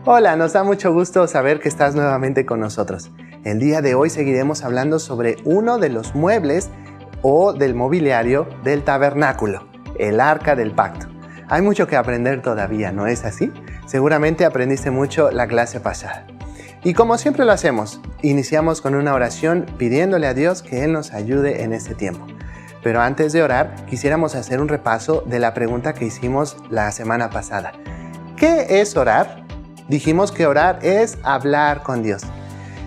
Hola, nos da mucho gusto saber que estás nuevamente con nosotros. El día de hoy seguiremos hablando sobre uno de los muebles o del mobiliario del tabernáculo, el Arca del Pacto. Hay mucho que aprender todavía, ¿no es así? Seguramente aprendiste mucho la clase pasada. Y como siempre lo hacemos, iniciamos con una oración pidiéndole a Dios que Él nos ayude en este tiempo. Pero antes de orar, quisiéramos hacer un repaso de la pregunta que hicimos la semana pasada. ¿Qué es orar? Dijimos que orar es hablar con Dios.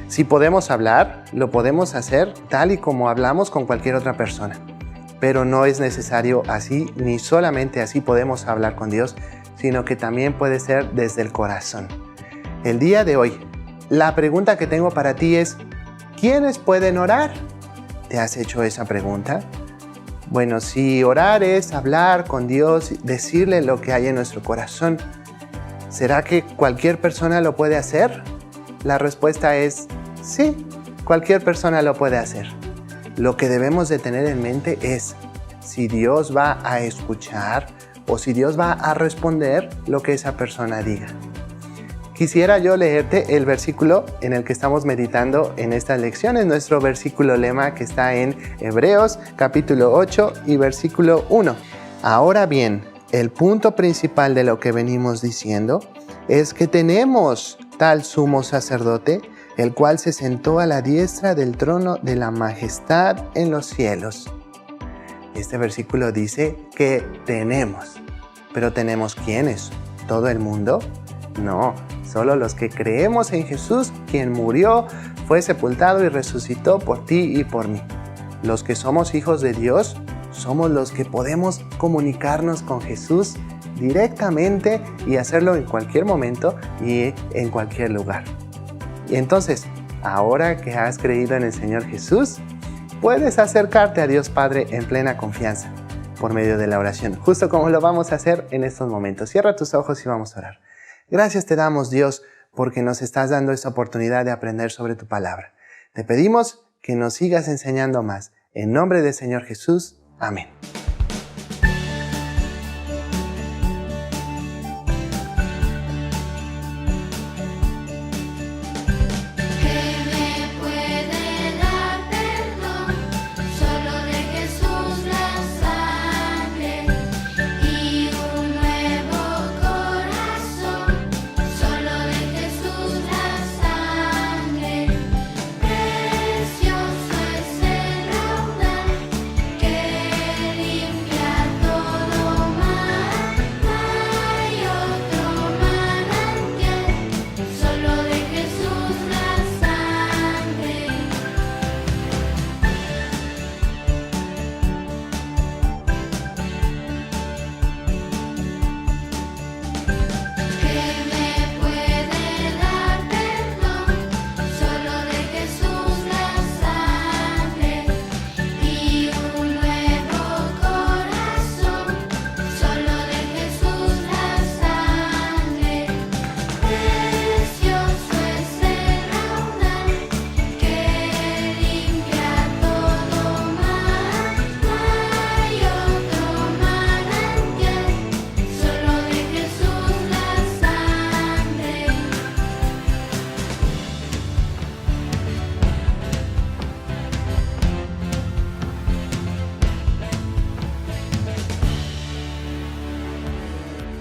Si podemos hablar, lo podemos hacer tal y como hablamos con cualquier otra persona. Pero no es necesario así, ni solamente así podemos hablar con Dios, sino que también puede ser desde el corazón. El día de hoy, la pregunta que tengo para ti es, ¿quiénes pueden orar? ¿Te has hecho esa pregunta? Bueno, si orar es hablar con Dios, decirle lo que hay en nuestro corazón, ¿será que cualquier persona lo puede hacer? La respuesta es sí, cualquier persona lo puede hacer. Lo que debemos de tener en mente es si Dios va a escuchar o si Dios va a responder lo que esa persona diga. Quisiera yo leerte el versículo en el que estamos meditando en estas lecciones, nuestro versículo lema que está en Hebreos capítulo 8 y versículo 1. Ahora bien, el punto principal de lo que venimos diciendo es que tenemos tal sumo sacerdote, el cual se sentó a la diestra del trono de la majestad en los cielos. Este versículo dice que tenemos. ¿Pero tenemos quiénes? ¿Todo el mundo? No, solo los que creemos en Jesús, quien murió, fue sepultado y resucitó por ti y por mí. Los que somos hijos de Dios, somos los que podemos comunicarnos con Jesús directamente y hacerlo en cualquier momento y en cualquier lugar. Y entonces, ahora que has creído en el Señor Jesús, puedes acercarte a Dios Padre en plena confianza por medio de la oración, justo como lo vamos a hacer en estos momentos. Cierra tus ojos y vamos a orar. Gracias te damos, Dios, porque nos estás dando esta oportunidad de aprender sobre tu palabra. Te pedimos que nos sigas enseñando más. En nombre del Señor Jesús. Amén.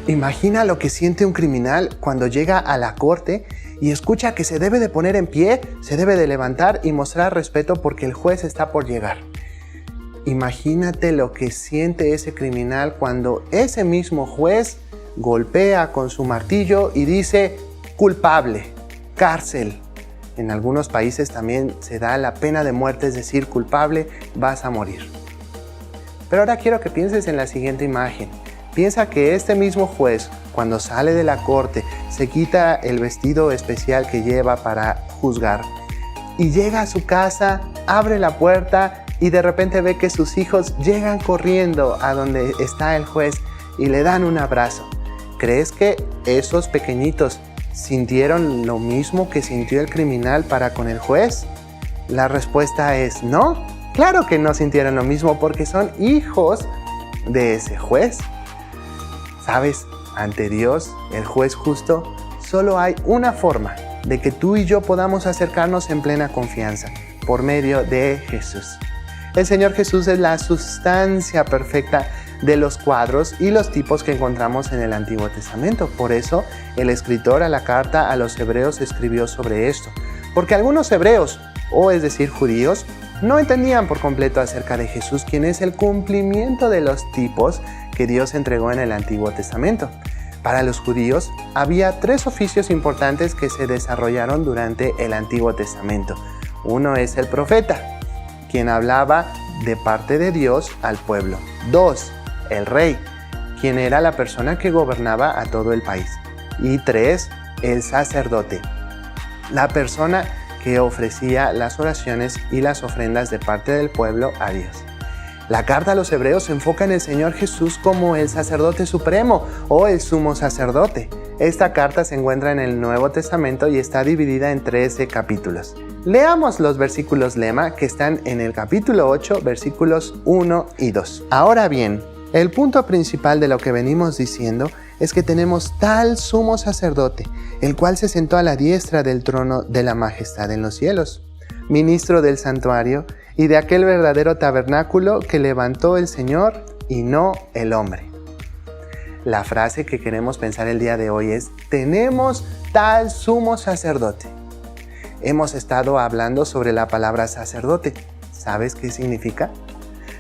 Imagina lo que siente un criminal cuando llega a la corte y escucha que se debe de poner en pie, se debe de levantar y mostrar respeto porque el juez está por llegar. Imagínate lo que siente ese criminal cuando ese mismo juez golpea con su martillo y dice culpable, cárcel. En algunos países también se da la pena de muerte, es decir, culpable, vas a morir. Pero ahora quiero que pienses en la siguiente imagen. Piensa que este mismo juez, cuando sale de la corte, se quita el vestido especial que lleva para juzgar y llega a su casa, abre la puerta y de repente ve que sus hijos llegan corriendo a donde está el juez y le dan un abrazo. ¿Crees que esos pequeñitos sintieron lo mismo que sintió el criminal para con el juez? La respuesta es no. Claro que no sintieron lo mismo porque son hijos de ese juez. ¿Sabes? Ante Dios, el juez justo, solo hay una forma de que tú y yo podamos acercarnos en plena confianza, por medio de Jesús. El Señor Jesús es la sustancia perfecta de los cuadros y los tipos que encontramos en el Antiguo Testamento. Por eso, el escritor a la carta a los hebreos escribió sobre esto, porque algunos hebreos, o es decir, judíos, no entendían por completo acerca de Jesús, quien es el cumplimiento de los tipos que Dios entregó en el Antiguo Testamento. Para los judíos, había 3 oficios importantes que se desarrollaron durante el Antiguo Testamento. Uno es el profeta, quien hablaba de parte de Dios al pueblo. 2, el rey, quien era la persona que gobernaba a todo el país. Y 3, el sacerdote, la persona que ofrecía las oraciones y las ofrendas de parte del pueblo a Dios. La carta a los hebreos se enfoca en el Señor Jesús como el sacerdote supremo o el sumo sacerdote. Esta carta se encuentra en el Nuevo Testamento y está dividida en 13 capítulos. Leamos los versículos lema que están en el capítulo 8, versículos 1 y 2. Ahora bien, el punto principal de lo que venimos diciendo es que tenemos tal sumo sacerdote, el cual se sentó a la diestra del trono de la majestad en los cielos, ministro del santuario y de aquel verdadero tabernáculo que levantó el Señor y no el hombre. La frase que queremos pensar el día de hoy es: tenemos tal sumo sacerdote. Hemos estado hablando sobre la palabra sacerdote. ¿Sabes qué significa?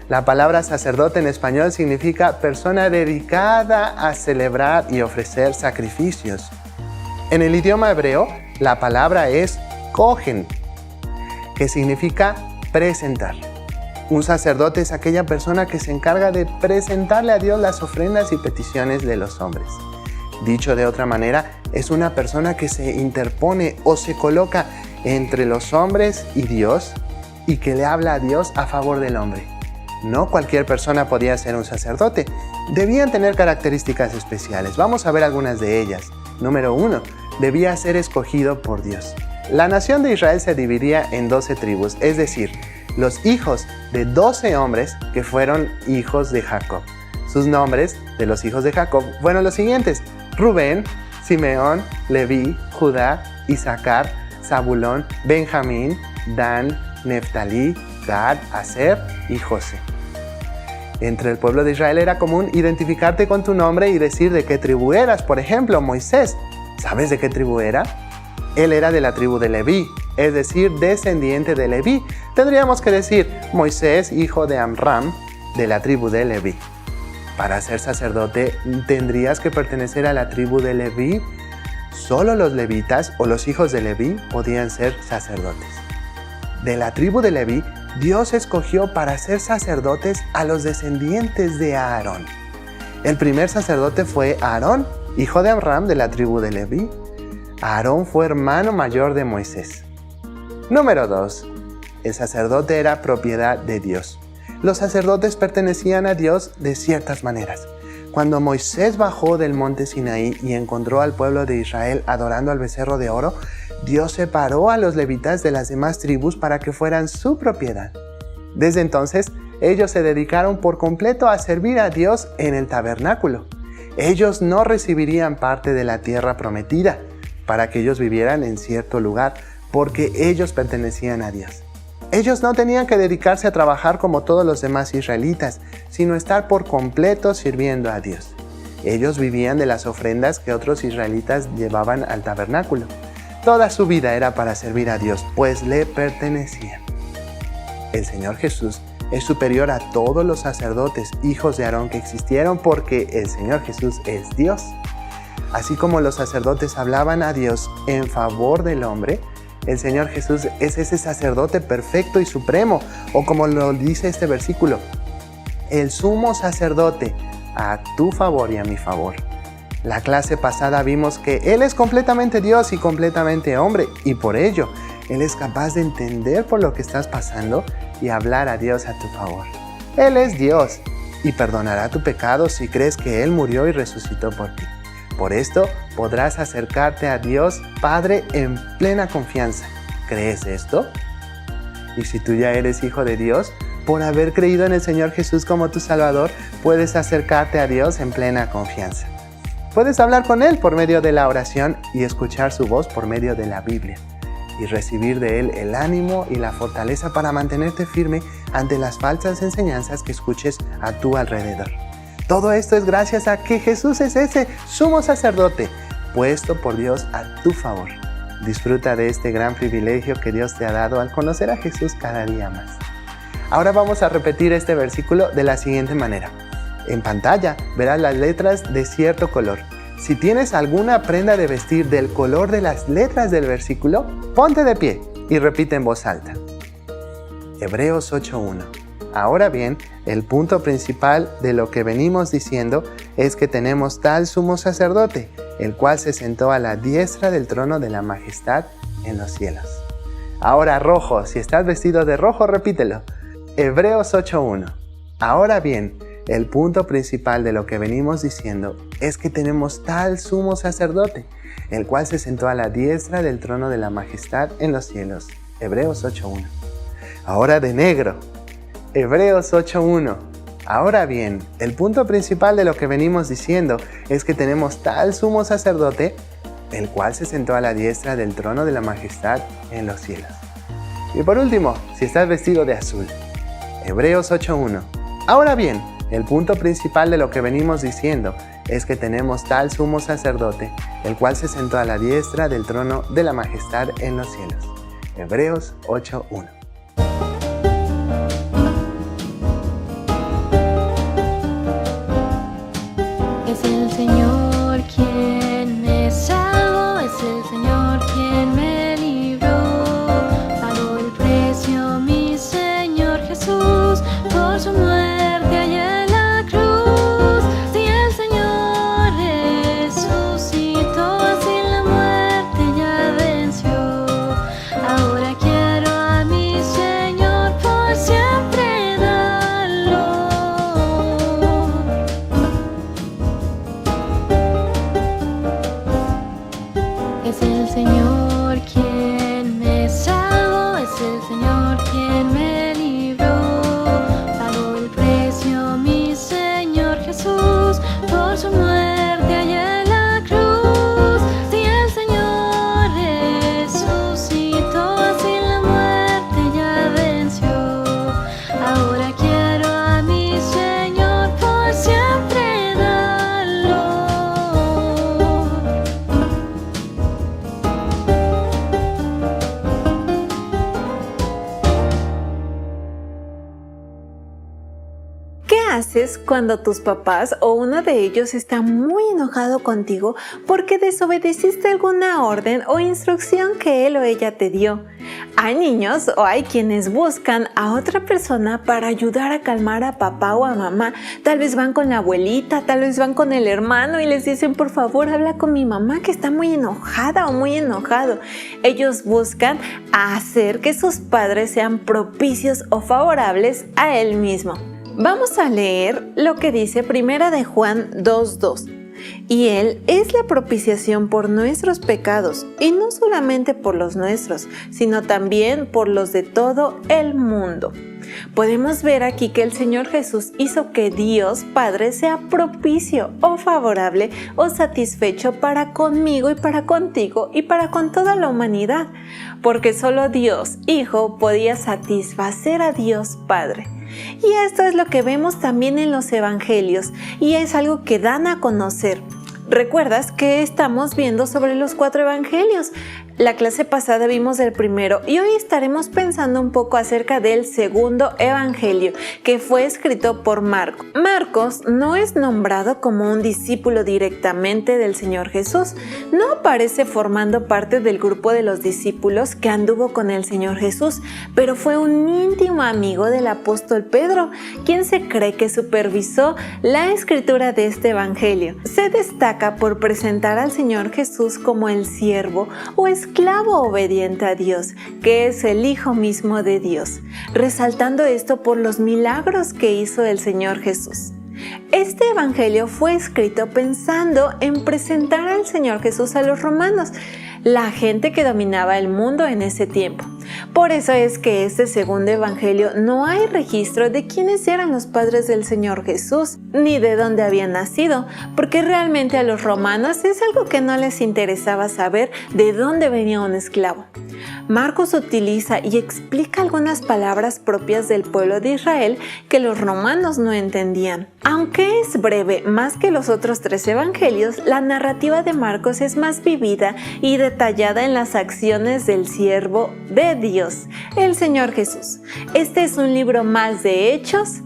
La palabra sacerdote en español significa persona dedicada a celebrar y ofrecer sacrificios. En el idioma hebreo, la palabra es kohen, que significa presentar. Un sacerdote es aquella persona que se encarga de presentarle a Dios las ofrendas y peticiones de los hombres. Dicho de otra manera, es una persona que se interpone o se coloca entre los hombres y Dios y que le habla a Dios a favor del hombre. No cualquier persona podía ser un sacerdote. Debían tener características especiales. Vamos a ver algunas de ellas. Número 1. Debía ser escogido por Dios. La nación de Israel se dividía en 12 tribus, es decir, los hijos de 12 hombres que fueron hijos de Jacob. Sus nombres de los hijos de Jacob fueron los siguientes: Rubén, Simeón, Leví, Judá, Isaacar, Zabulón, Benjamín, Dan, Neftalí, Gad, Aser y José. Entre el pueblo de Israel era común identificarte con tu nombre y decir de qué tribu eras. Por ejemplo, Moisés, ¿sabes de qué tribu era? Él era de la tribu de Leví, es decir, descendiente de Leví. Tendríamos que decir Moisés, hijo de Amram, de la tribu de Leví. Para ser sacerdote, ¿tendrías que pertenecer a la tribu de Leví? Solo los levitas o los hijos de Leví podían ser sacerdotes. De la tribu de Leví, Dios escogió para ser sacerdotes a los descendientes de Aarón. El primer sacerdote fue Aarón, hijo de Amram de la tribu de Leví. Aarón fue hermano mayor de Moisés. Número 2. El sacerdote era propiedad de Dios. Los sacerdotes pertenecían a Dios de ciertas maneras. Cuando Moisés bajó del monte Sinaí y encontró al pueblo de Israel adorando al becerro de oro, Dios separó a los levitas de las demás tribus para que fueran su propiedad. Desde entonces, ellos se dedicaron por completo a servir a Dios en el tabernáculo. Ellos no recibirían parte de la tierra prometida para que ellos vivieran en cierto lugar, porque ellos pertenecían a Dios. Ellos no tenían que dedicarse a trabajar como todos los demás israelitas, sino estar por completo sirviendo a Dios. Ellos vivían de las ofrendas que otros israelitas llevaban al tabernáculo. Toda su vida era para servir a Dios, pues le pertenecían. El Señor Jesús es superior a todos los sacerdotes, hijos de Aarón que existieron, porque el Señor Jesús es Dios. Así como los sacerdotes hablaban a Dios en favor del hombre, el Señor Jesús es ese sacerdote perfecto y supremo, o como lo dice este versículo, el sumo sacerdote a tu favor y a mi favor. La clase pasada vimos que Él es completamente Dios y completamente hombre, y por ello, Él es capaz de entender por lo que estás pasando y hablar a Dios a tu favor. Él es Dios y perdonará tu pecado si crees que Él murió y resucitó por ti. Por esto podrás acercarte a Dios Padre en plena confianza. ¿Crees esto? Y si tú ya eres hijo de Dios, por haber creído en el Señor Jesús como tu Salvador, puedes acercarte a Dios en plena confianza. Puedes hablar con Él por medio de la oración y escuchar su voz por medio de la Biblia y recibir de Él el ánimo y la fortaleza para mantenerte firme ante las falsas enseñanzas que escuches a tu alrededor. Todo esto es gracias a que Jesús es ese sumo sacerdote puesto por Dios a tu favor. Disfruta de este gran privilegio que Dios te ha dado al conocer a Jesús cada día más. Ahora vamos a repetir este versículo de la siguiente manera. En pantalla verás las letras de cierto color. Si tienes alguna prenda de vestir del color de las letras del versículo, ponte de pie y repite en voz alta. Hebreos 8:1. Ahora bien, el punto principal de lo que venimos diciendo es que tenemos tal sumo sacerdote, el cual se sentó a la diestra del trono de la majestad en los cielos. Ahora rojo, si estás vestido de rojo, repítelo. Hebreos 8:1. Ahora bien, el punto principal de lo que venimos diciendo es que tenemos tal sumo sacerdote, el cual se sentó a la diestra del trono de la majestad en los cielos. Hebreos 8:1. Ahora de negro. Hebreos 8:1. Ahora bien, el punto principal de lo que venimos diciendo es que tenemos tal sumo sacerdote, el cual se sentó a la diestra del trono de la majestad en los cielos. Y por último, si estás vestido de azul. Hebreos 8:1. Ahora bien, el punto principal de lo que venimos diciendo es que tenemos tal sumo sacerdote, el cual se sentó a la diestra del trono de la majestad en los cielos. Hebreos 8:1. Es el Señor quien me salvó, es el Señor quien me libró. Pagó el precio mi Señor Jesús por su muerte allá en la cruz. Si el Señor resucitó, así la muerte ya venció. Ahora quiero a mi Señor por siempre darlo. Es el Señor quien me salvó, es el Señor quien me libró. Pagó el precio mi Señor Jesús por su muerte allá en la cruz. Si el Señor resucitó, así la muerte ya venció. Ahora quiero a mi Señor por siempre darlo. ¿Qué haces cuando tus papás o uno de ellos está muy enojado contigo porque desobedeciste alguna orden o instrucción que él o ella te dio? Hay niños o hay quienes buscan a otra persona para ayudar a calmar a papá o a mamá. Tal vez van con la abuelita, tal vez van con el hermano y les dicen, por favor, habla con mi mamá que está muy enojada o muy enojado. Ellos buscan hacer que sus padres sean propicios o favorables a él mismo. Vamos a leer lo que dice 1 de Juan 2:2. Y Él es la propiciación por nuestros pecados, y no solamente por los nuestros, sino también por los de todo el mundo. Podemos ver aquí que el Señor Jesús hizo que Dios Padre sea propicio o favorable o satisfecho para conmigo y para contigo y para con toda la humanidad, porque solo Dios Hijo podía satisfacer a Dios Padre. Y esto es lo que vemos también en los evangelios y es algo que dan a conocer. ¿Recuerdas que estamos viendo sobre los 4 evangelios? La clase pasada vimos el primero y hoy estaremos pensando un poco acerca del segundo evangelio, que fue escrito por Marcos. Marcos no es nombrado como un discípulo directamente del Señor Jesús. No aparece formando parte del grupo de los discípulos que anduvo con el Señor Jesús, pero fue un íntimo amigo del apóstol Pedro, quien se cree que supervisó la escritura de este evangelio. Se destaca por presentar al Señor Jesús como el siervo o esclavo obediente a Dios, que es el Hijo mismo de Dios, resaltando esto por los milagros que hizo el Señor Jesús. Este evangelio fue escrito pensando en presentar al Señor Jesús a los romanos, la gente que dominaba el mundo en ese tiempo. Por eso es que este segundo evangelio no hay registro de quiénes eran los padres del Señor Jesús, ni de dónde habían nacido, porque realmente a los romanos es algo que no les interesaba saber de dónde venía un esclavo. Marcos utiliza y explica algunas palabras propias del pueblo de Israel que los romanos no entendían. Aunque es breve más que los otros 3 evangelios, la narrativa de Marcos es más vivida y detallada en las acciones del siervo de Dios, el Señor Jesús. Este es un libro más de hechos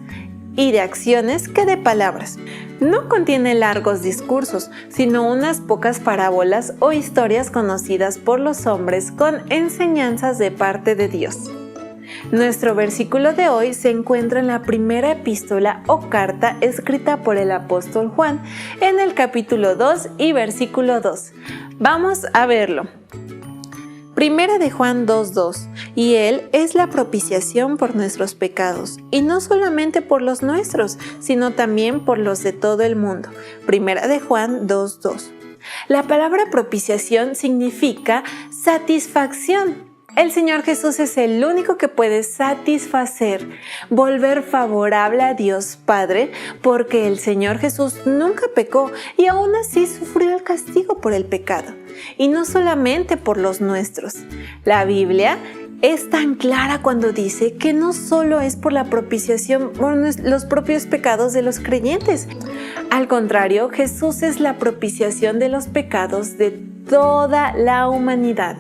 y de acciones que de palabras. No contiene largos discursos, sino unas pocas parábolas o historias conocidas por los hombres con enseñanzas de parte de Dios. Nuestro versículo de hoy se encuentra en la primera epístola o carta escrita por el apóstol Juan, en el capítulo 2 y versículo 2. Vamos a verlo. Primera de Juan 2:2, y Él es la propiciación por nuestros pecados, y no solamente por los nuestros, sino también por los de todo el mundo. Primera de Juan 2:2. La palabra propiciación significa satisfacción. El Señor Jesús es el único que puede satisfacer, volver favorable a Dios Padre, porque el Señor Jesús nunca pecó y aún así sufrió el castigo por el pecado, y no solamente por los nuestros. La Biblia es tan clara cuando dice que no solo es por la propiciación por los propios pecados de los creyentes. Al contrario, Jesús es la propiciación de los pecados de toda la humanidad.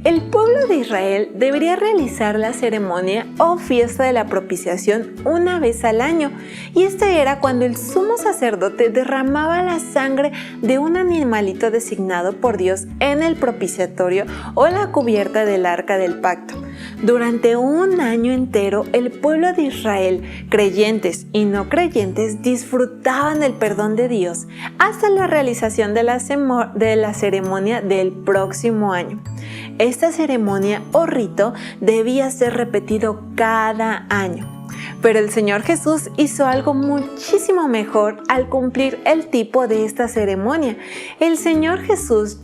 El pueblo de Israel debería realizar la ceremonia o fiesta de la propiciación una vez al año, y esta era cuando el sumo sacerdote derramaba la sangre de un animalito designado por Dios en el propiciatorio o en la cubierta del arca del pacto. Durante un año entero, el pueblo de Israel, creyentes y no creyentes, disfrutaban del perdón de Dios hasta la realización de la ceremonia del próximo año. Esta ceremonia o rito debía ser repetido cada año. Pero el Señor Jesús hizo algo muchísimo mejor al cumplir el tipo de esta ceremonia. El Señor Jesús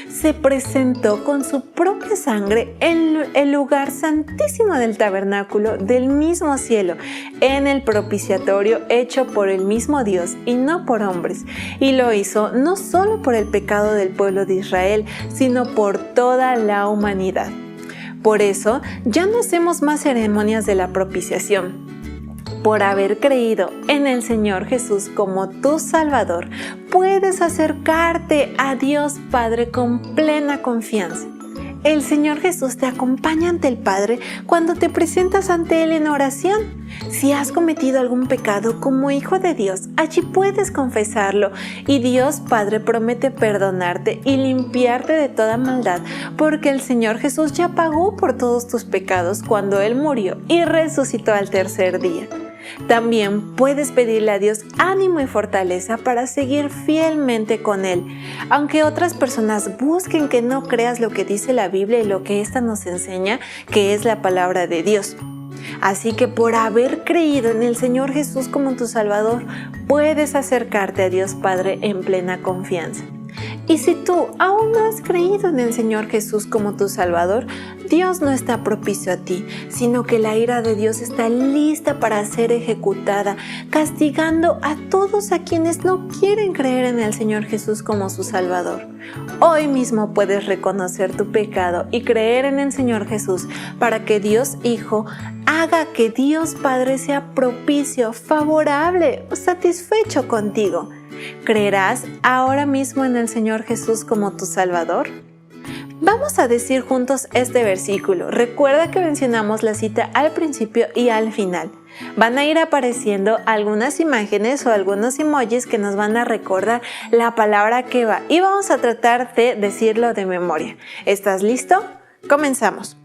se presentó con su propia sangre en el lugar santísimo del tabernáculo del mismo cielo, en el propiciatorio hecho por el mismo Dios y no por hombres. Y lo hizo no solo por el pecado del pueblo de Israel, sino por toda la humanidad. Por eso, ya no hacemos más ceremonias de la propiciación. Por haber creído en el Señor Jesús como tu Salvador, puedes acercarte a Dios Padre con plena confianza. El Señor Jesús te acompaña ante el Padre cuando te presentas ante Él en oración. Si has cometido algún pecado como hijo de Dios, allí puedes confesarlo y Dios Padre promete perdonarte y limpiarte de toda maldad, porque el Señor Jesús ya pagó por todos tus pecados cuando Él murió y resucitó al tercer día. También puedes pedirle a Dios ánimo y fortaleza para seguir fielmente con Él, aunque otras personas busquen que no creas lo que dice la Biblia y lo que ésta nos enseña, que es la palabra de Dios. Así que por haber creído en el Señor Jesús como tu Salvador, puedes acercarte a Dios Padre en plena confianza. Y si tú aún no has creído en el Señor Jesús como tu Salvador, Dios no está propicio a ti, sino que la ira de Dios está lista para ser ejecutada, castigando a todos a quienes no quieren creer en el Señor Jesús como su Salvador. Hoy mismo puedes reconocer tu pecado y creer en el Señor Jesús para que Dios Hijo haga que Dios Padre sea propicio, favorable o satisfecho contigo. ¿Creerás ahora mismo en el Señor Jesús como tu Salvador? Vamos a decir juntos este versículo. Recuerda que mencionamos la cita al principio y al final. Van a ir apareciendo algunas imágenes o algunos emojis que nos van a recordar la palabra que va y vamos a tratar de decirlo de memoria. ¿Estás listo? Comenzamos.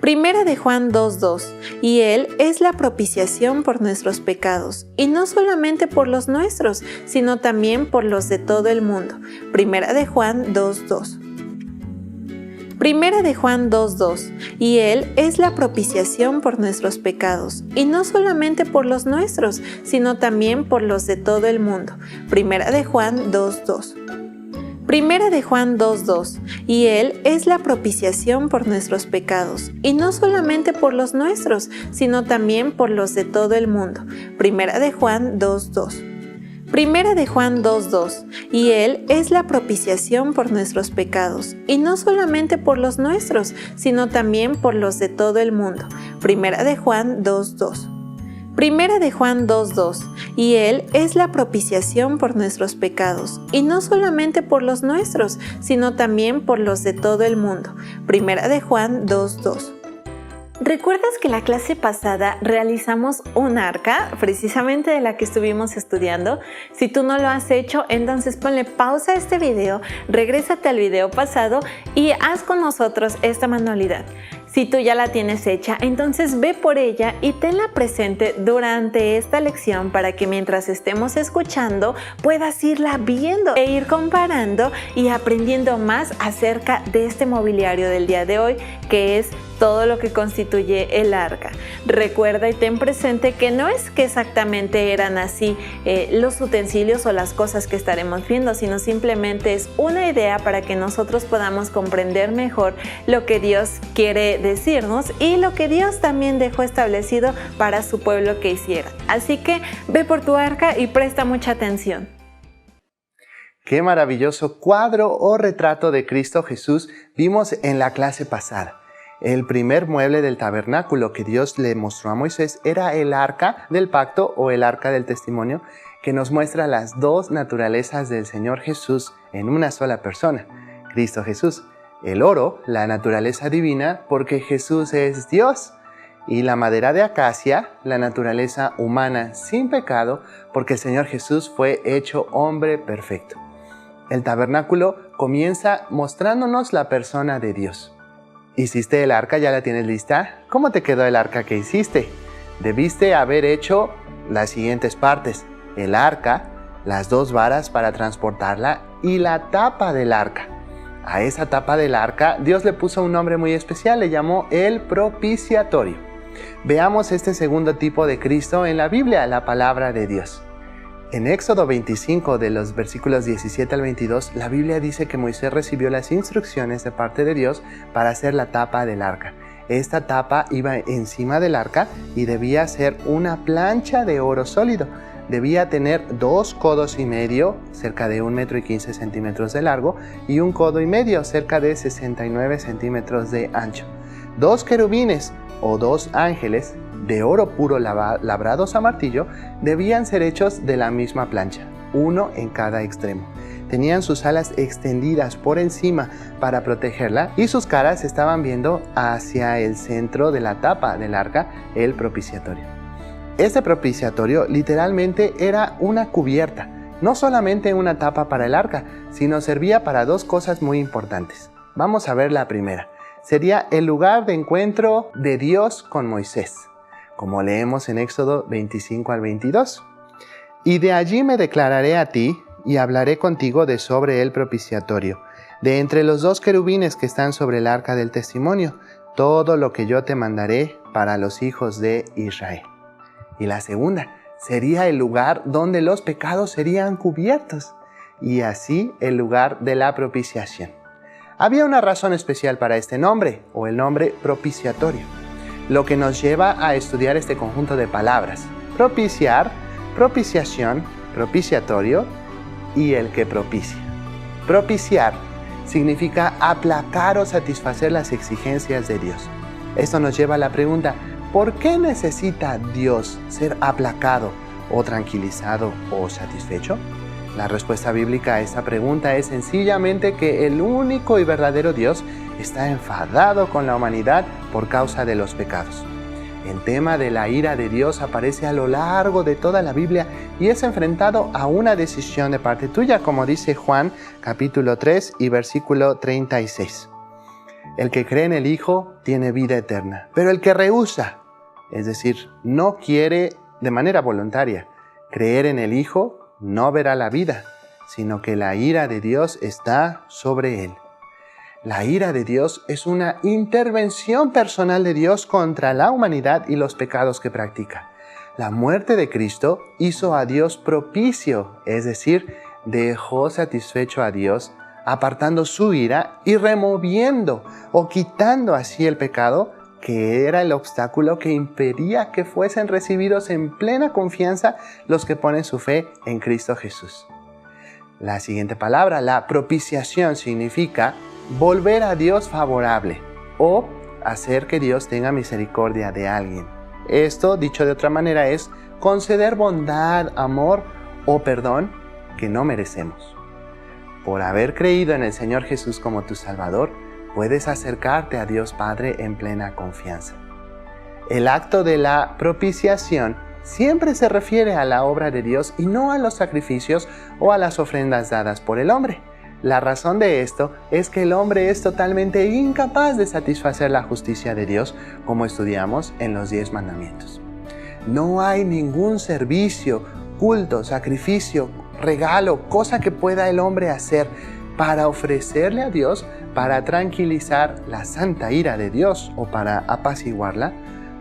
Primera de Juan 2:2, y Él es la propiciación por nuestros pecados, y no solamente por los nuestros, sino también por los de todo el mundo. Primera de Juan 2:2. Primera de Juan 2:2, y Él es la propiciación por nuestros pecados, y no solamente por los nuestros, sino también por los de todo el mundo. Primera de Juan 2:2. Primera de Juan 2:2, y Él es la propiciación por nuestros pecados, y no solamente por los nuestros, sino también por los de todo el mundo. Primera de Juan 2:2. Primera de Juan 2:2, y Él es la propiciación por nuestros pecados, y no solamente por los nuestros, sino también por los de todo el mundo. Primera de Juan 2:2. Primera de Juan 2:2, y Él es la propiciación por nuestros pecados, y no solamente por los nuestros, sino también por los de todo el mundo. Primera de Juan 2:2. ¿Recuerdas que la clase pasada realizamos un arca, precisamente de la que estuvimos estudiando? Si tú no lo has hecho, entonces ponle pausa a este video, regrésate al video pasado y haz con nosotros esta manualidad. Si tú ya la tienes hecha, entonces ve por ella y tenla presente durante esta lección para que mientras estemos escuchando puedas irla viendo e ir comparando y aprendiendo más acerca de este mobiliario del día de hoy, que es todo lo que constituye el arca. Recuerda y ten presente que no es que exactamente eran así los utensilios o las cosas que estaremos viendo, sino simplemente es una idea para que nosotros podamos comprender mejor lo que Dios quiere decirnos y lo que Dios también dejó establecido para su pueblo que hiciera. Así que ve por tu arca y presta mucha atención. Qué maravilloso cuadro o retrato de Cristo Jesús vimos en la clase pasada. El primer mueble del tabernáculo que Dios le mostró a Moisés era el arca del pacto o el arca del testimonio, que nos muestra las dos naturalezas del Señor Jesús en una sola persona, Cristo Jesús. El oro, la naturaleza divina, porque Jesús es Dios. Y la madera de acacia, la naturaleza humana sin pecado, porque el Señor Jesús fue hecho hombre perfecto. El tabernáculo comienza mostrándonos la persona de Dios. ¿Hiciste el arca? ¿Ya la tienes lista? ¿Cómo te quedó el arca que hiciste? Debiste haber hecho las siguientes partes: el arca, las dos varas para transportarla y la tapa del arca. A esa tapa del arca Dios le puso un nombre muy especial, le llamó el propiciatorio. Veamos este segundo tipo de Cristo en la Biblia, la palabra de Dios. En Éxodo 25, de los versículos 17 al 22, la Biblia dice que Moisés recibió las instrucciones de parte de Dios para hacer la tapa del arca. Esta tapa iba encima del arca y debía ser una plancha de oro sólido. Debía tener 2 codos y medio, cerca de 1,15 m de largo, y 1 codo y medio, cerca de 69 centímetros de ancho. 2 querubines o 2 ángeles de oro puro labrados a martillo debían ser hechos de la misma plancha, uno en cada extremo. Tenían sus alas extendidas por encima para protegerla y sus caras estaban viendo hacia el centro de la tapa del arca, el propiciatorio. Este propiciatorio literalmente era una cubierta, no solamente una tapa para el arca, sino servía para 2 cosas muy importantes. Vamos a ver la primera. Sería el lugar de encuentro de Dios con Moisés, como leemos en Éxodo 25 al 22. Y de allí me declararé a ti y hablaré contigo de sobre el propiciatorio, de entre los 2 querubines que están sobre el arca del testimonio, todo lo que yo te mandaré para los hijos de Israel. Y la segunda sería el lugar donde los pecados serían cubiertos, y así el lugar de la propiciación. Había una razón especial para este nombre, o el nombre propiciatorio, lo que nos lleva a estudiar este conjunto de palabras: propiciar, propiciación, propiciatorio y el que propicia. Propiciar significa aplacar o satisfacer las exigencias de Dios. Esto nos lleva a la pregunta: ¿por qué necesita Dios ser aplacado o tranquilizado o satisfecho? La respuesta bíblica a esta pregunta es sencillamente que el único y verdadero Dios está enfadado con la humanidad por causa de los pecados. El tema de la ira de Dios aparece a lo largo de toda la Biblia y es enfrentado a una decisión de parte tuya, como dice Juan capítulo 3 y versículo 36. El que cree en el Hijo tiene vida eterna, pero el que rehúsa, es decir, no quiere de manera voluntaria creer en el Hijo, no verá la vida, sino que la ira de Dios está sobre él. La ira de Dios es una intervención personal de Dios contra la humanidad y los pecados que practica. La muerte de Cristo hizo a Dios propicio, es decir, dejó satisfecho a Dios apartando su ira y removiendo o quitando así el pecado, que era el obstáculo que impedía que fuesen recibidos en plena confianza los que ponen su fe en Cristo Jesús. La siguiente palabra, la propiciación, significa volver a Dios favorable o hacer que Dios tenga misericordia de alguien. Esto, dicho de otra manera, es conceder bondad, amor o perdón que no merecemos. Por haber creído en el Señor Jesús como tu Salvador, puedes acercarte a Dios Padre en plena confianza. El acto de la propiciación siempre se refiere a la obra de Dios y no a los sacrificios o a las ofrendas dadas por el hombre. La razón de esto es que el hombre es totalmente incapaz de satisfacer la justicia de Dios, como estudiamos en los 10 mandamientos. No hay ningún servicio, culto, sacrificio, regalo, cosa que pueda el hombre hacer para ofrecerle a Dios, para tranquilizar la santa ira de Dios o para apaciguarla,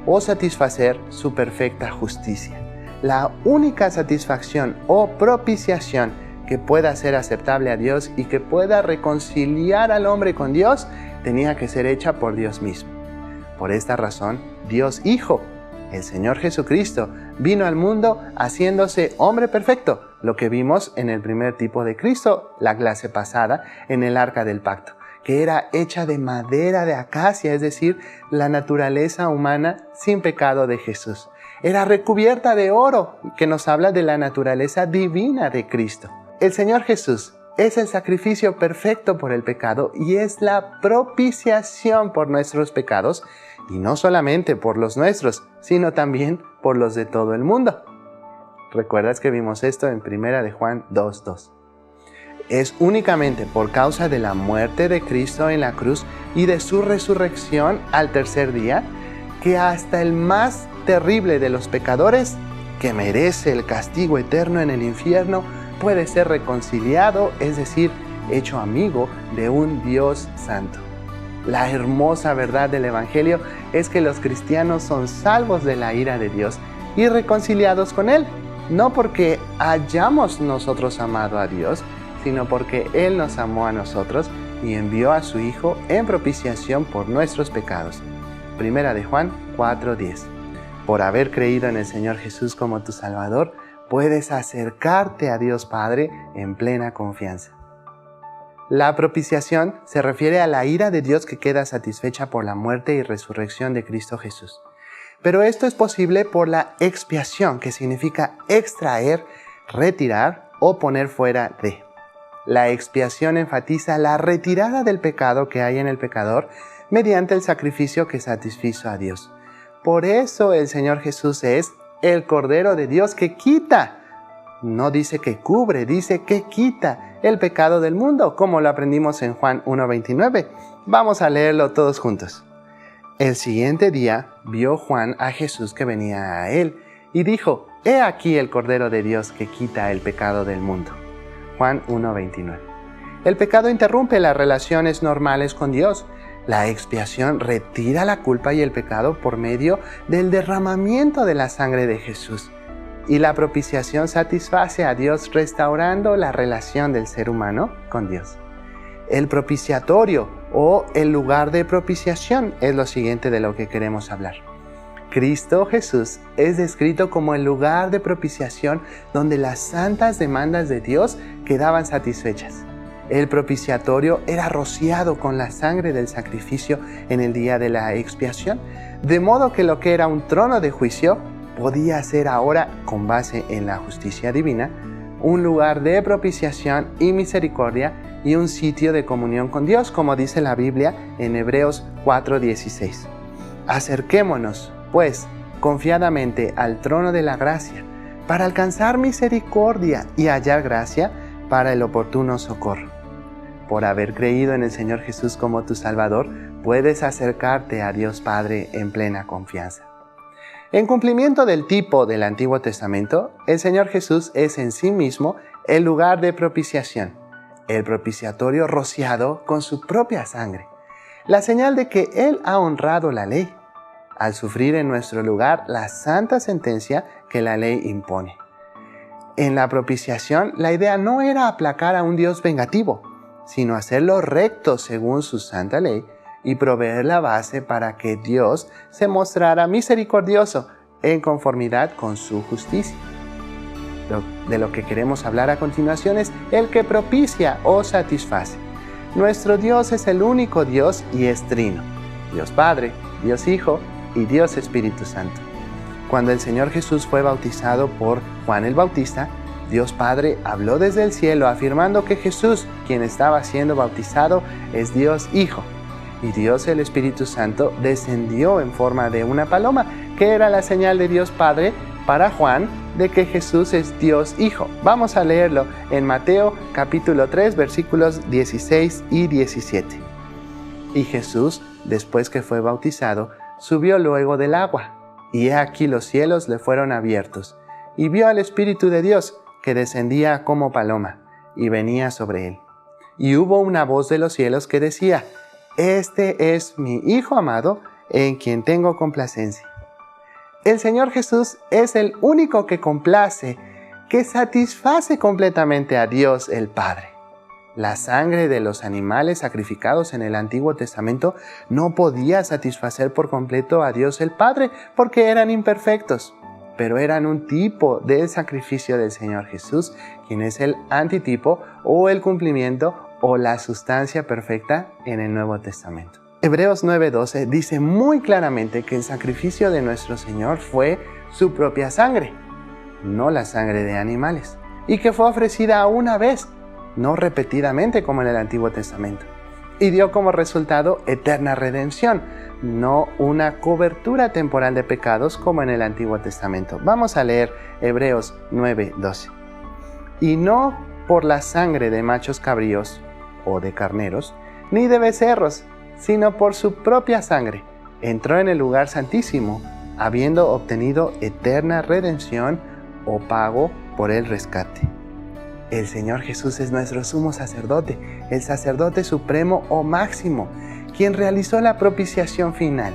o satisfacer su perfecta justicia. La única satisfacción o propiciación que pueda ser aceptable a Dios y que pueda reconciliar al hombre con Dios, tenía que ser hecha por Dios mismo. Por esta razón, Dios Hijo, el Señor Jesucristo, vino al mundo haciéndose hombre perfecto, lo que vimos en el primer tipo de Cristo, la clase pasada, en el Arca del Pacto, que era hecha de madera de acacia, es decir, la naturaleza humana sin pecado de Jesús. Era recubierta de oro, que nos habla de la naturaleza divina de Cristo. El Señor Jesús es el sacrificio perfecto por el pecado y es la propiciación por nuestros pecados, y no solamente por los nuestros, sino también por los de todo el mundo. ¿Recuerdas que vimos esto en 1 de Juan 2:2? Es únicamente por causa de la muerte de Cristo en la cruz y de su resurrección al tercer día que hasta el más terrible de los pecadores, que merece el castigo eterno en el infierno, puede ser reconciliado, es decir, hecho amigo de un Dios santo. La hermosa verdad del Evangelio es que los cristianos son salvos de la ira de Dios y reconciliados con Él, no porque hayamos nosotros amado a Dios, sino porque Él nos amó a nosotros y envió a su Hijo en propiciación por nuestros pecados. 1 de Juan 4:10. Por haber creído en el Señor Jesús como tu Salvador, puedes acercarte a Dios Padre en plena confianza. La propiciación se refiere a la ira de Dios que queda satisfecha por la muerte y resurrección de Cristo Jesús. Pero esto es posible por la expiación, que significa extraer, retirar o poner fuera de. La expiación enfatiza la retirada del pecado que hay en el pecador mediante el sacrificio que satisfizo a Dios. Por eso el Señor Jesús es el Cordero de Dios que quita. No dice que cubre, dice que quita el pecado del mundo, como lo aprendimos en Juan 1:29. Vamos a leerlo todos juntos. El siguiente día vio Juan a Jesús que venía a él y dijo: «He aquí el Cordero de Dios que quita el pecado del mundo». Juan 1:29. El pecado interrumpe las relaciones normales con Dios. La expiación retira la culpa y el pecado por medio del derramamiento de la sangre de Jesús. Y la propiciación satisface a Dios restaurando la relación del ser humano con Dios. El propiciatorio o el lugar de propiciación es lo siguiente de lo que queremos hablar. Cristo Jesús es descrito como el lugar de propiciación donde las santas demandas de Dios quedaban satisfechas. El propiciatorio era rociado con la sangre del sacrificio en el día de la expiación, de modo que lo que era un trono de juicio podía ser ahora, con base en la justicia divina, un lugar de propiciación y misericordia y un sitio de comunión con Dios, como dice la Biblia en Hebreos 4:16. Acerquémonos, pues, confiadamente al trono de la gracia, para alcanzar misericordia y hallar gracia para el oportuno socorro. Por haber creído en el Señor Jesús como tu Salvador, puedes acercarte a Dios Padre en plena confianza. En cumplimiento del tipo del Antiguo Testamento, el Señor Jesús es en sí mismo el lugar de propiciación, el propiciatorio rociado con su propia sangre, la señal de que Él ha honrado la ley, al sufrir en nuestro lugar la santa sentencia que la ley impone. En la propiciación, la idea no era aplacar a un Dios vengativo, sino hacerlo recto según su santa ley y proveer la base para que Dios se mostrara misericordioso en conformidad con su justicia. De lo que queremos hablar a continuación es el que propicia o satisface. Nuestro Dios es el único Dios y es trino: Dios Padre, Dios Hijo y Dios Espíritu Santo. Cuando el Señor Jesús fue bautizado por Juan el Bautista, Dios Padre habló desde el cielo afirmando que Jesús, quien estaba siendo bautizado, es Dios Hijo. Y Dios el Espíritu Santo descendió en forma de una paloma, que era la señal de Dios Padre para Juan de que Jesús es Dios Hijo. Vamos a leerlo en Mateo capítulo 3, versículos 16 y 17. Y Jesús, después que fue bautizado, subió luego del agua, y he aquí los cielos le fueron abiertos, y vio al Espíritu de Dios, que descendía como paloma, y venía sobre él. Y hubo una voz de los cielos que decía: Este es mi Hijo amado, en quien tengo complacencia. El Señor Jesús es el único que complace, que satisface completamente a Dios el Padre. La sangre de los animales sacrificados en el Antiguo Testamento no podía satisfacer por completo a Dios el Padre porque eran imperfectos, pero eran un tipo del sacrificio del Señor Jesús, quien es el antitipo o el cumplimiento o la sustancia perfecta en el Nuevo Testamento. Hebreos 9:12 dice muy claramente que el sacrificio de nuestro Señor fue su propia sangre, no la sangre de animales, y que fue ofrecida una vez, no repetidamente como en el Antiguo Testamento, y dio como resultado eterna redención, no una cobertura temporal de pecados como en el Antiguo Testamento. Vamos a leer Hebreos 9:12. Y no por la sangre de machos cabríos o de carneros, ni de becerros, sino por su propia sangre, entró en el lugar santísimo, habiendo obtenido eterna redención o pago por el rescate. El Señor Jesús es nuestro sumo sacerdote, el sacerdote supremo o máximo, quien realizó la propiciación final.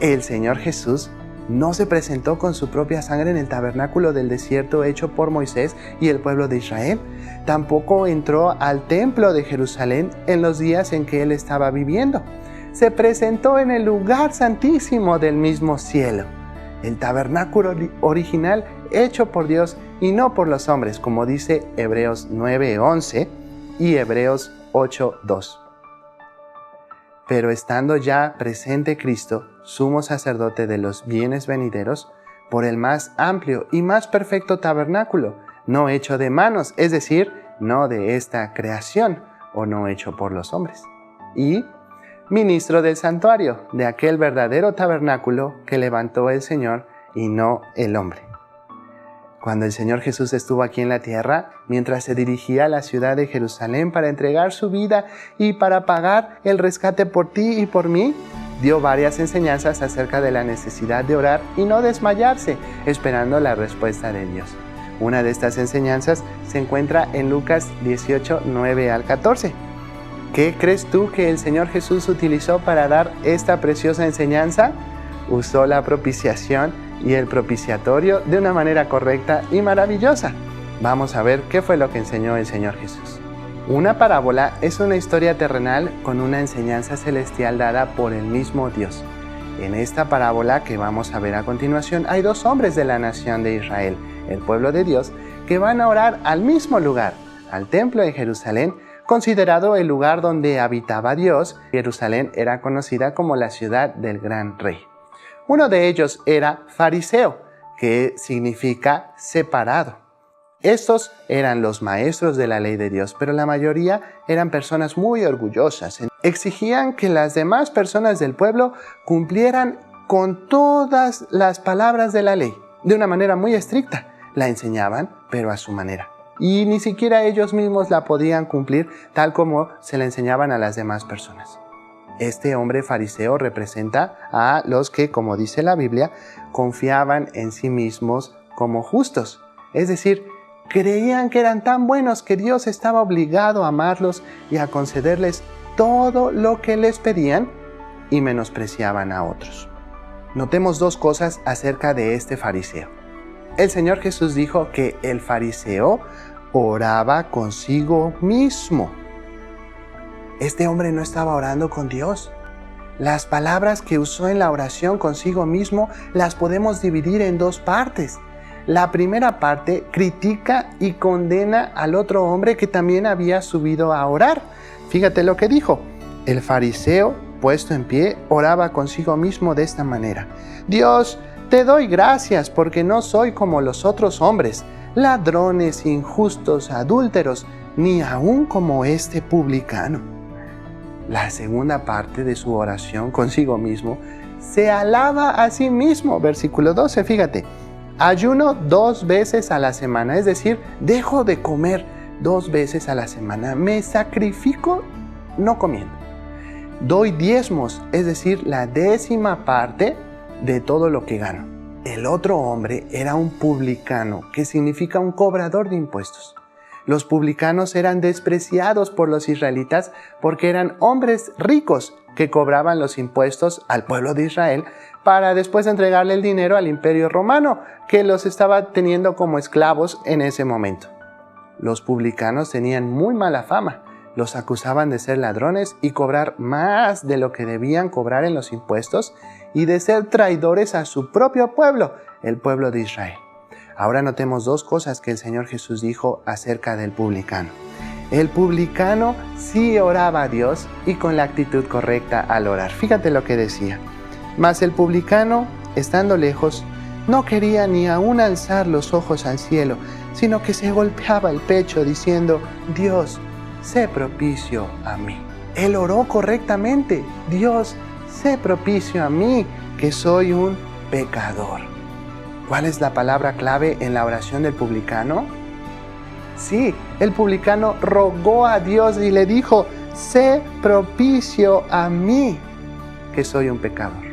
El Señor Jesús no se presentó con su propia sangre en el tabernáculo del desierto hecho por Moisés y el pueblo de Israel. Tampoco entró al templo de Jerusalén en los días en que él estaba viviendo. Se presentó en el lugar santísimo del mismo cielo, el tabernáculo original hecho por Dios y no por los hombres, como dice Hebreos 9:11 y Hebreos 8:2. Pero estando ya presente Cristo, sumo sacerdote de los bienes venideros, por el más amplio y más perfecto tabernáculo, no hecho de manos, es decir, no de esta creación, o no hecho por los hombres. Y ministro del santuario, de aquel verdadero tabernáculo que levantó el Señor y no el hombre. Cuando el Señor Jesús estuvo aquí en la tierra, mientras se dirigía a la ciudad de Jerusalén para entregar su vida y para pagar el rescate por ti y por mí, dio varias enseñanzas acerca de la necesidad de orar y no desmayarse, esperando la respuesta de Dios. Una de estas enseñanzas se encuentra en Lucas 18, 9 al 14. ¿Qué crees tú que el Señor Jesús utilizó para dar esta preciosa enseñanza? Usó la propiciación y el propiciatorio de una manera correcta y maravillosa. Vamos a ver qué fue lo que enseñó el Señor Jesús. Una parábola es una historia terrenal con una enseñanza celestial dada por el mismo Dios. En esta parábola que vamos a ver a continuación hay dos hombres de la nación de Israel, el pueblo de Dios, que van a orar al mismo lugar, al templo de Jerusalén, considerado el lugar donde habitaba Dios. Jerusalén era conocida como la ciudad del gran rey. Uno de ellos era fariseo, que significa separado. Estos eran los maestros de la ley de Dios, pero la mayoría eran personas muy orgullosas. Exigían que las demás personas del pueblo cumplieran con todas las palabras de la ley, de una manera muy estricta. La enseñaban, pero a su manera. Y ni siquiera ellos mismos la podían cumplir tal como se la enseñaban a las demás personas. Este hombre fariseo representa a los que, como dice la Biblia, confiaban en sí mismos como justos. Es decir, creían que eran tan buenos que Dios estaba obligado a amarlos y a concederles todo lo que les pedían, y menospreciaban a otros. Notemos dos cosas acerca de este fariseo. El Señor Jesús dijo que el fariseo oraba consigo mismo. Este hombre no estaba orando con Dios. Las palabras que usó en la oración consigo mismo las podemos dividir en dos partes. La primera parte critica y condena al otro hombre que también había subido a orar. Fíjate lo que dijo. El fariseo, puesto en pie, oraba consigo mismo de esta manera: Dios, te doy gracias porque no soy como los otros hombres, ladrones, injustos, adúlteros, ni aún como este publicano. La segunda parte de su oración consigo mismo se alaba a sí mismo. Versículo 12, fíjate. Ayuno 2 veces a la semana, es decir, dejo de comer 2 veces a la semana. Me sacrifico no comiendo. Doy diezmos, es decir, la 10ª parte de todo lo que gano. El otro hombre era un publicano, que significa un cobrador de impuestos. Los publicanos eran despreciados por los israelitas porque eran hombres ricos que cobraban los impuestos al pueblo de Israel para después entregarle el dinero al Imperio Romano, que los estaba teniendo como esclavos en ese momento. Los publicanos tenían muy mala fama. Los acusaban de ser ladrones y cobrar más de lo que debían cobrar en los impuestos y de ser traidores a su propio pueblo, el pueblo de Israel. Ahora notemos 2 cosas que el Señor Jesús dijo acerca del publicano. El publicano sí oraba a Dios y con la actitud correcta al orar. Fíjate lo que decía. Mas el publicano, estando lejos, no quería ni aún alzar los ojos al cielo, sino que se golpeaba el pecho diciendo: Dios, sé propicio a mí. Él oró correctamente: Dios, sé propicio a mí, que soy un pecador. ¿Cuál es la palabra clave en la oración del publicano? Sí, el publicano rogó a Dios y le dijo: sé propicio a mí, que soy un pecador.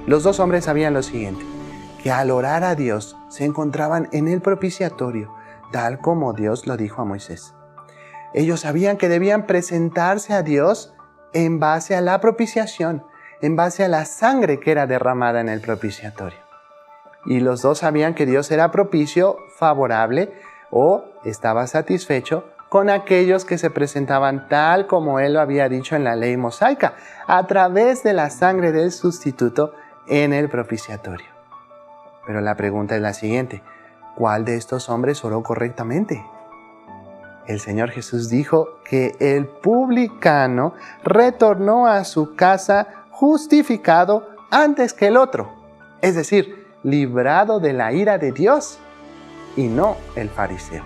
Los 2 hombres sabían lo siguiente: que al orar a Dios se encontraban en el propiciatorio, tal como Dios lo dijo a Moisés. Ellos sabían que debían presentarse a Dios en base a la propiciación, en base a la sangre que era derramada en el propiciatorio. Y los 2 sabían que Dios era propicio, favorable o estaba satisfecho con aquellos que se presentaban tal como Él lo había dicho en la ley mosaica, a través de la sangre del sustituto en el propiciatorio. Pero la pregunta es la siguiente: ¿cuál de estos hombres oró correctamente? El Señor Jesús dijo que el publicano retornó a su casa justificado antes que el otro, es decir, librado de la ira de Dios, y no el fariseo.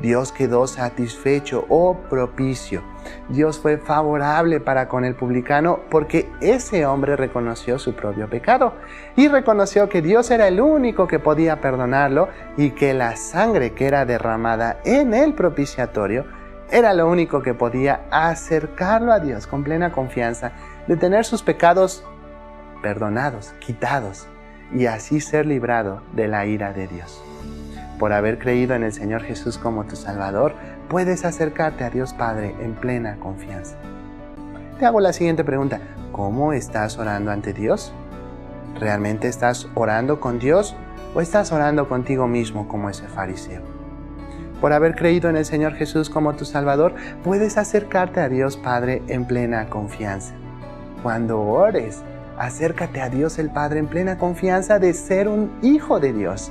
Dios quedó satisfecho o propicio. Dios fue favorable para con el publicano porque ese hombre reconoció su propio pecado y reconoció que Dios era el único que podía perdonarlo y que la sangre que era derramada en el propiciatorio era lo único que podía acercarlo a Dios con plena confianza de tener sus pecados perdonados, quitados, y así ser librado de la ira de Dios. Por haber creído en el Señor Jesús como tu Salvador, puedes acercarte a Dios Padre en plena confianza. Te hago la siguiente pregunta: ¿cómo estás orando ante Dios? ¿Realmente estás orando con Dios o estás orando contigo mismo como ese fariseo? Por haber creído en el Señor Jesús como tu Salvador, puedes acercarte a Dios Padre en plena confianza. Cuando ores, acércate a Dios el Padre en plena confianza de ser un hijo de Dios.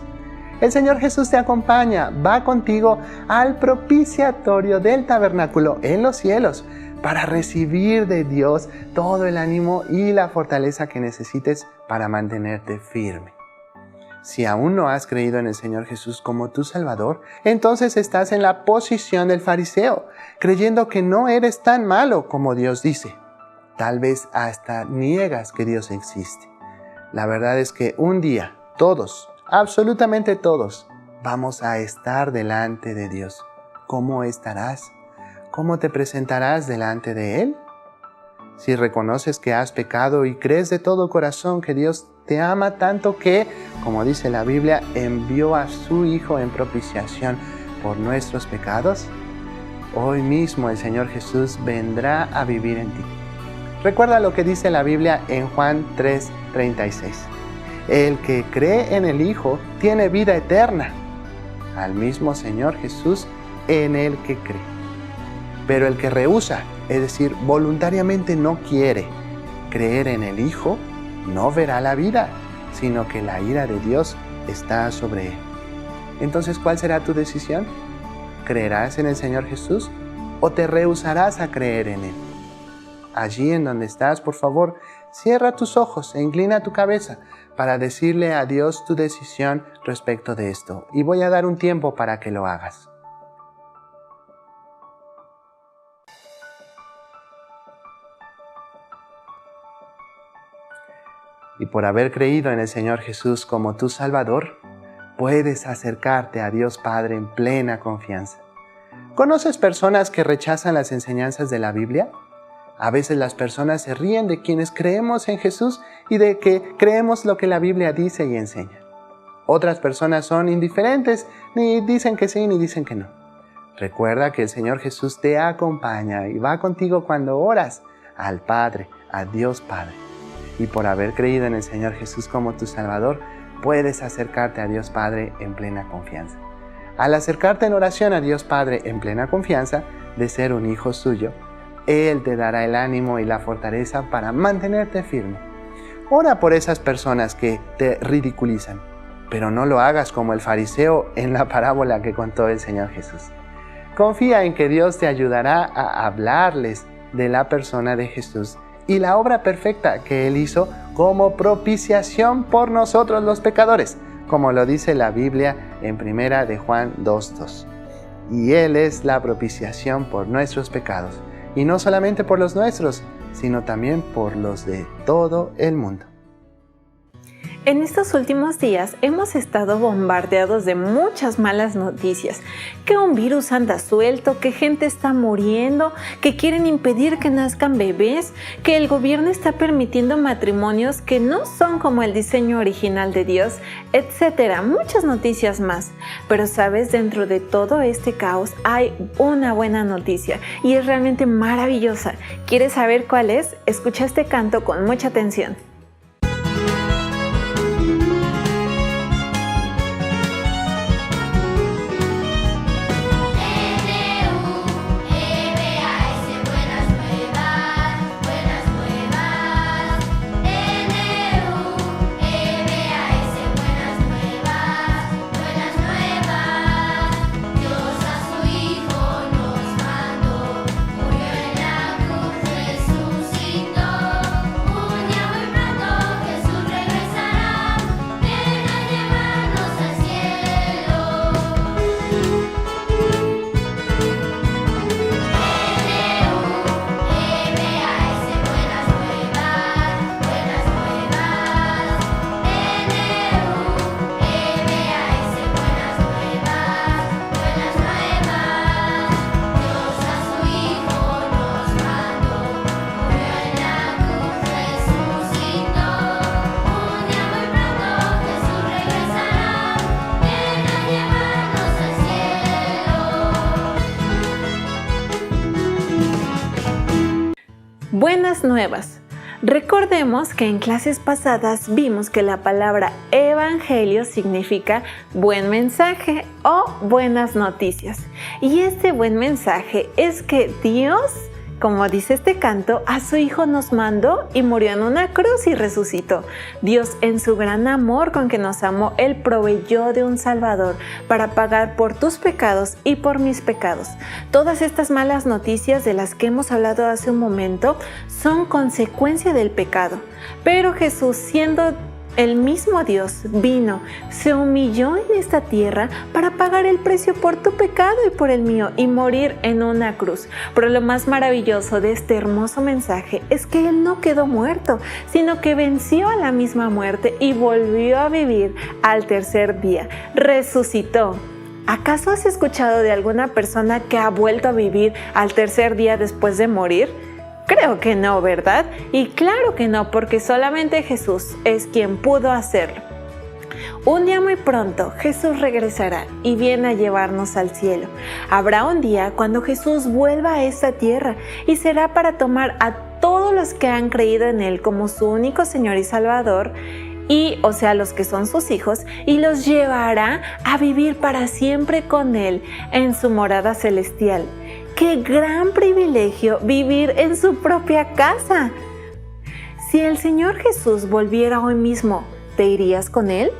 El Señor Jesús te acompaña, va contigo al propiciatorio del tabernáculo en los cielos para recibir de Dios todo el ánimo y la fortaleza que necesites para mantenerte firme. Si aún no has creído en el Señor Jesús como tu Salvador, entonces estás en la posición del fariseo, creyendo que no eres tan malo como Dios dice. Tal vez hasta niegas que Dios existe. La verdad es que un día todos, absolutamente todos, vamos a estar delante de Dios. ¿Cómo estarás? ¿Cómo te presentarás delante de Él? Si reconoces que has pecado y crees de todo corazón que Dios te ama tanto que, como dice la Biblia, envió a su Hijo en propiciación por nuestros pecados, hoy mismo el Señor Jesús vendrá a vivir en ti. Recuerda lo que dice la Biblia en Juan 3:36. El que cree en el Hijo tiene vida eterna, al mismo Señor Jesús en el que cree. Pero el que rehúsa es decir, voluntariamente no quiere creer en el Hijo, no verá la vida, sino que la ira de Dios está sobre él. Entonces, ¿cuál será tu decisión? ¿Creerás en el Señor Jesús o te rehusarás a creer en Él? Allí en donde estás, por favor, cierra tus ojos e inclina tu cabeza para decirle a Dios tu decisión respecto de esto. Y voy a dar un tiempo para que lo hagas. Y por haber creído en el Señor Jesús como tu Salvador, puedes acercarte a Dios Padre en plena confianza. ¿Conoces personas que rechazan las enseñanzas de la Biblia? A veces las personas se ríen de quienes creemos en Jesús y de que creemos lo que la Biblia dice y enseña. Otras personas son indiferentes, ni dicen que sí ni dicen que no. Recuerda que el Señor Jesús te acompaña y va contigo cuando oras al Padre, a Dios Padre. Y por haber creído en el Señor Jesús como tu Salvador, puedes acercarte a Dios Padre en plena confianza. Al acercarte en oración a Dios Padre en plena confianza de ser un hijo suyo, Él te dará el ánimo y la fortaleza para mantenerte firme. Ora por esas personas que te ridiculizan, pero no lo hagas como el fariseo en la parábola que contó el Señor Jesús. Confía en que Dios te ayudará a hablarles de la persona de Jesús y la obra perfecta que Él hizo como propiciación por nosotros los pecadores, como lo dice la Biblia en 1 de Juan 2:2. Y Él es la propiciación por nuestros pecados, y no solamente por los nuestros, sino también por los de todo el mundo. En estos últimos días hemos estado bombardeados de muchas malas noticias, que un virus anda suelto, que gente está muriendo, que quieren impedir que nazcan bebés, que el gobierno está permitiendo matrimonios que no son como el diseño original de Dios, etc. Muchas noticias más. Pero sabes, dentro de todo este caos hay una buena noticia y es realmente maravillosa. ¿Quieres saber cuál es? Escucha este canto con mucha atención. Buenas nuevas. Recordemos que en clases pasadas vimos que la palabra evangelio significa buen mensaje o buenas noticias. Y este buen mensaje es que Dios, como dice este canto, a su Hijo nos mandó y murió en una cruz y resucitó. Dios, en su gran amor con que nos amó, Él proveyó de un Salvador para pagar por tus pecados y por mis pecados. Todas estas malas noticias de las que hemos hablado hace un momento son consecuencia del pecado. Pero Jesús, siendo el mismo Dios, vino, se humilló en esta tierra para pagar el precio por tu pecado y por el mío y morir en una cruz. Pero lo más maravilloso de este hermoso mensaje es que Él no quedó muerto, sino que venció a la misma muerte y volvió a vivir al tercer día. Resucitó. ¿Acaso has escuchado de alguna persona que ha vuelto a vivir al tercer día después de morir? Creo que no, ¿verdad? Y claro que no, porque solamente Jesús es quien pudo hacerlo. Un día muy pronto Jesús regresará y viene a llevarnos al cielo. Habrá un día cuando Jesús vuelva a esta tierra y será para tomar a todos los que han creído en Él como su único Señor y Salvador, o sea, los que son sus hijos, y los llevará a vivir para siempre con Él en su morada celestial. ¡Qué gran privilegio vivir en su propia casa! Si el Señor Jesús volviera hoy mismo, ¿te irías con Él?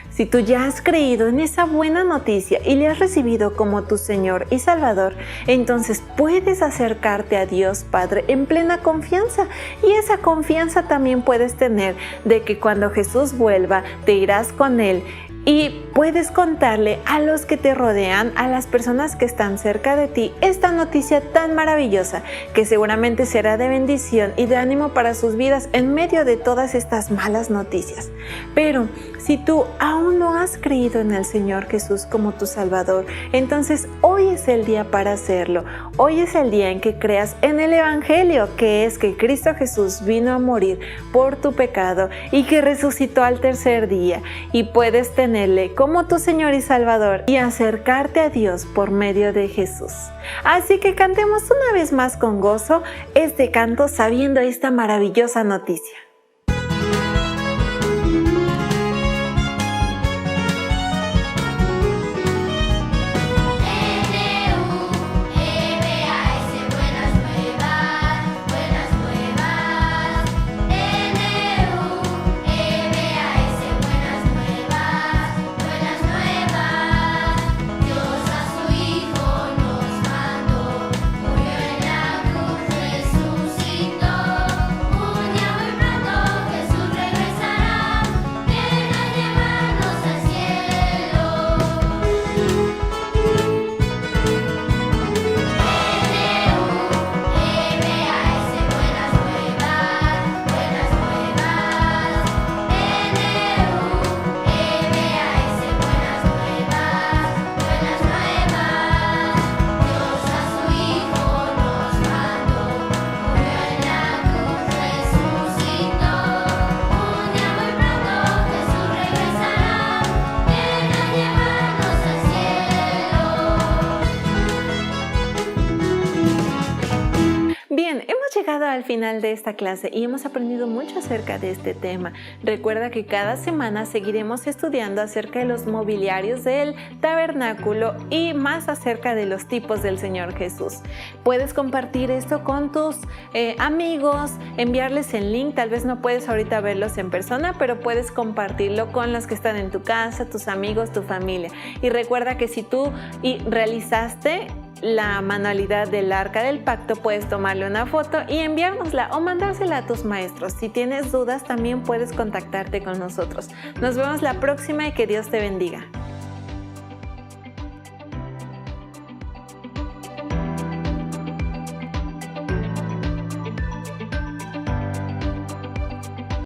Si tú ya has creído en esa buena noticia y le has recibido como tu Señor y Salvador, entonces puedes acercarte a Dios Padre en plena confianza. Y esa confianza también puedes tener de que cuando Jesús vuelva, te irás con Él. Y puedes contarle a los que te rodean, a las personas que están cerca de ti, esta noticia tan maravillosa que seguramente será de bendición y de ánimo para sus vidas en medio de todas estas malas noticias. Pero si tú aún no has creído en el Señor Jesús como tu Salvador, entonces hoy es el día para hacerlo. Hoy es el día en que creas en el Evangelio, que es que Cristo Jesús vino a morir por tu pecado y que resucitó al tercer día, y puedes tenerle como tu Señor y Salvador y acercarte a Dios por medio de Jesús. Así que cantemos una vez más con gozo este canto sabiendo esta maravillosa noticia. Bien, hemos llegado al final de esta clase y hemos aprendido mucho acerca de este tema. Recuerda que cada semana seguiremos estudiando acerca de los mobiliarios del tabernáculo y más acerca de los tipos del Señor Jesús. Puedes compartir esto con tus amigos, enviarles el link. Tal vez no puedes ahorita verlos en persona, pero puedes compartirlo con los que están en tu casa, tus amigos, tu familia. Y recuerda que si tú realizaste la manualidad del Arca del Pacto, puedes tomarle una foto y enviárnosla o mandársela a tus maestros. Si tienes dudas, también puedes contactarte con nosotros. Nos vemos la próxima y que Dios te bendiga.